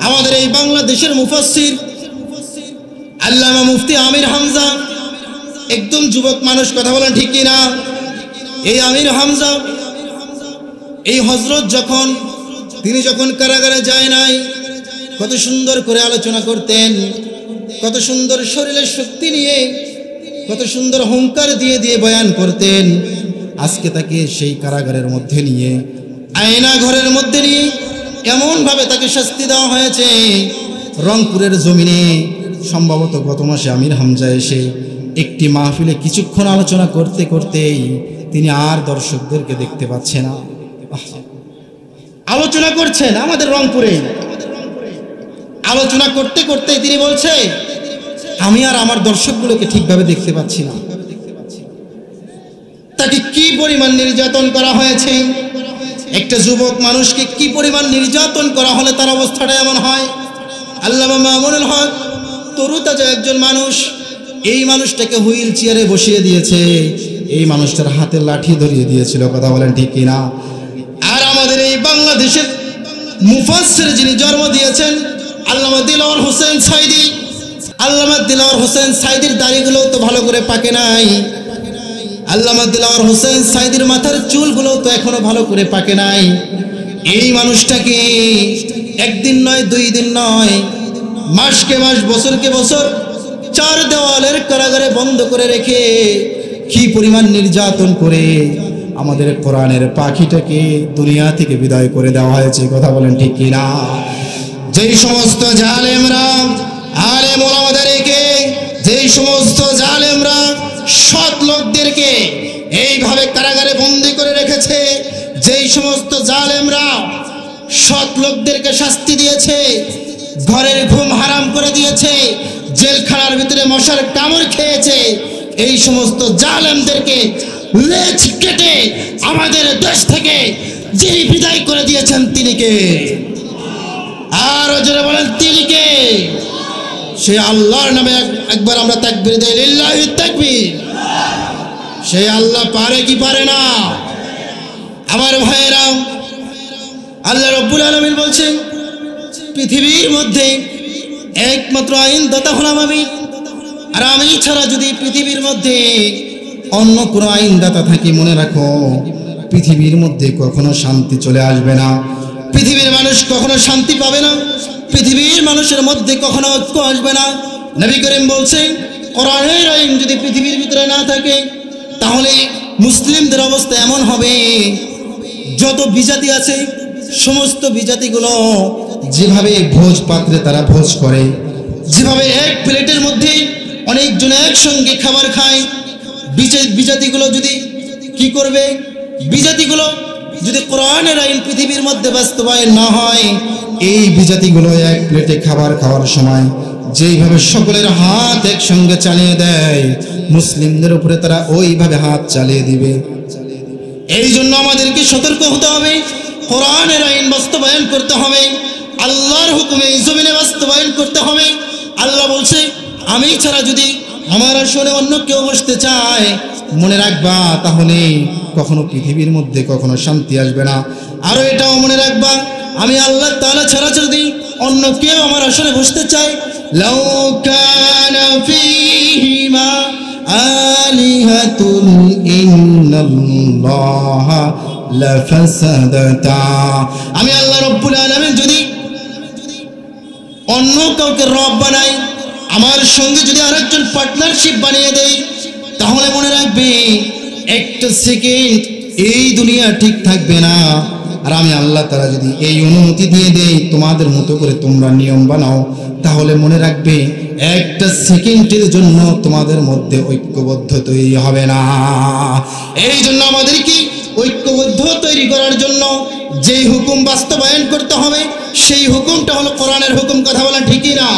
আমাদের এই বাংলাদেশের মুফাসসির আল্লামা মুফতি আমির হামজা, একদম যুবক মানুষ, কথা বলেন ঠিক কিনা? এই আমির হামজা, এই হযরত তিনি যখন কারাগারে যায় নাই, কত সুন্দর করে আলোচনা করতেন, কত সুন্দর শরীরের শক্তি নিয়ে, কত সুন্দর হুঙ্কার দিয়ে দিয়ে বয়ান করতেন। আজকে তাকে সেই কারাগারের মধ্যে নিয়ে, আয়না ঘরের মধ্যে নিয়ে এমনভাবে তাকে শাস্তি দেওয়া হয়েছে। রংপুরের জমিনে সম্ভবত গত মাসে আমির হামজা এসে একটি মাহফিলে কিছুক্ষণ আলোচনা করতে করতেই তিনি আর দর্শকদেরকে দেখতে পাচ্ছে না। আলোচনা করছেন আমাদের রংপুরে, আলোচনা করতে করতে তিনি বলছে, আমি আর আমার দর্শকগুলোকে ঠিকভাবে দেখতে পাচ্ছি না। তাকে কি পরিমাণ নির্যাতন করা হয়েছে, একটা যুবক মানুষকে কি পরিমাণ নির্যাতন করা হলে তার অবস্থাটা এমন হয়। আল্লামা মামুনুল হক তরুতাজা একজন মানুষ, এই মানুষটাকে হুইল চেয়ারে বসিয়ে দিয়েছে, এই মানুষটার হাতে লাঠি ধরিয়ে দিয়েছিল, কথা বলেন ঠিক কিনা? আর আমাদের এই বাংলাদেশের মুফাসসির যিনি জন্ম দিয়েছেন আল্লামা দিলওয়ার হোসেন সাইদি, আল্লামা দিলওয়ার হোসেন সাইদির দাড়িগুলো তো ভালো করে পাকে নাই, আল্লামা দিলওয়ার হোসেন সাইদির মাথার চুলগুলো তো এখনো ভালো করে পাকে নাই। এই মানুষটাকে একদিন নয়, 2 দিন নয়, মাসকে মাস, বছরকে বছর 4 দেওয়ালের কারাগারে বন্ধ করে রেখে কি পরিমাণ নির্যাতন করে আমাদের কোরআনের পাখিটাকে দুনিয়া থেকে বিদায় করে দেওয়া হয়েছে, কথা বলেন ঠিক কিনা? যেই সমস্ত জালেমরা আলেম ওলামাদেরকে, যেই সমস্ত জালেমরা সৎ লোকদেরকে এইভাবে কারাগারে বন্দী করে রেখেছে, যেই সমস্ত জালেমরা সৎ লোকদেরকে শাস্তি দিয়েছে, ঘরের ঘুম হারাম করে দিয়েছে, জেলখানার ভিতরে মশার কামড় খেয়েছে, এই সমস্ত জালেমদেরকে লেজ কেটে আমাদের দেশ থেকে যিনি বিদায় করে দিয়েছেন তিনি কে? আর জোরে বলেন তিনি কে? সে আল্লাহর নামে একবার আমরা তাকবীর দেই, লিল্লাহি তাকবীর। সে আল্লাহ পারে কি পারে না? আমার ভাইয়েরা, আল্লাহ রাব্বুল আলামিন বলছেন পৃথিবীর মধ্যে একমাত্র আইনদাতা হলাম আমি, আর আমি ছাড়া যদি পৃথিবীর মধ্যে অন্য কোনো আইনদাতা থাকে, মনে রাখো পৃথিবীর মধ্যে কখনো শান্তি চলে আসবে না, পৃথিবীর মানুষ কখনো শান্তি পাবে না, পৃথিবীর মানুষের মধ্যে কখনো ঐক্য আসবে না। নবী করিম বলছেন কোরআনের আইন যদি পৃথিবীর ভিতরে না থাকে তাহলে মুসলিমদের অবস্থা এমন হবে, যত বিজাতি আছে সমস্ত বিজাতিগুলো যেভাবে ভোজ পাত্রে তারা ভোজ করে, যেভাবে এক প্লেটের মধ্যে অনেকজন একসঙ্গে খাবার খায়, বিজাতিগুলো যদি কি করবে, বিজাতিগুলো যদি কোরআনের আইন পৃথিবীর মধ্যে বাস্তবায়ন না হয়, এই বিজাতিগুলো এক প্লেটে খাবার খাওয়ার সময় যেইভাবে সকলের হাত একসঙ্গে চালিয়ে দেয়, মুসলিমদের উপরে তারা ওইভাবে হাত চালিয়ে দিবে। এই জন্য আমাদেরকে সতর্ক হতে হবে, কোরআনের আইন বাস্তবায়ন করতে হবে, আল্লাহর হুকুমে এই জমিনে বাস্তবায়ন করতে হবে। আল্লাহ বলছে আমি ছাড়া যদি আমার আসনে অন্য কেউ বসতে চায়, মনে রাখবা তাহলে কখনো পৃথিবীর মধ্যে কখনো শান্তি আসবে না। আরো এটাও মনে রাখবা, আমি আল্লাহ তাআলা ছাড়া যদি অন্য কেউ আমার আসনে বসতে চায়, লাউ কানা ফীহিমা আলিহাতুন ইন্নাল্লাহা লাফাসাদাতা, আমি আল্লাহ রাব্বুল আলামিন যদি অন্য কাউকে রব বানাই, আমার সঙ্গে যদি আরেকজন পার্টনারশিপ বানিয়ে দেই, তাহলে মনে রাখবে একটা সেকেন্ড এই দুনিয়া ঠিক থাকবে না। আর আমি আল্লাহ তাআলা যদি এই অনুমতি দিয়ে দেই তোমাদের মতো করে তোমরা নিয়ম বানাও, তাহলে মনে রাখবে একটা সেকেন্ডের জন্য তোমাদের মধ্যে ঐক্যবদ্ধ তৈরি হবে না। এই জন্য আমাদেরকে ঐক্যবদ্ধ তৈরি করার জন্য যেই হুকুম বাস্তবায়ন করতে হবে সেই হুকুমটা হলো কোরআনের হুকুম, কথা বলা ঠিকই না?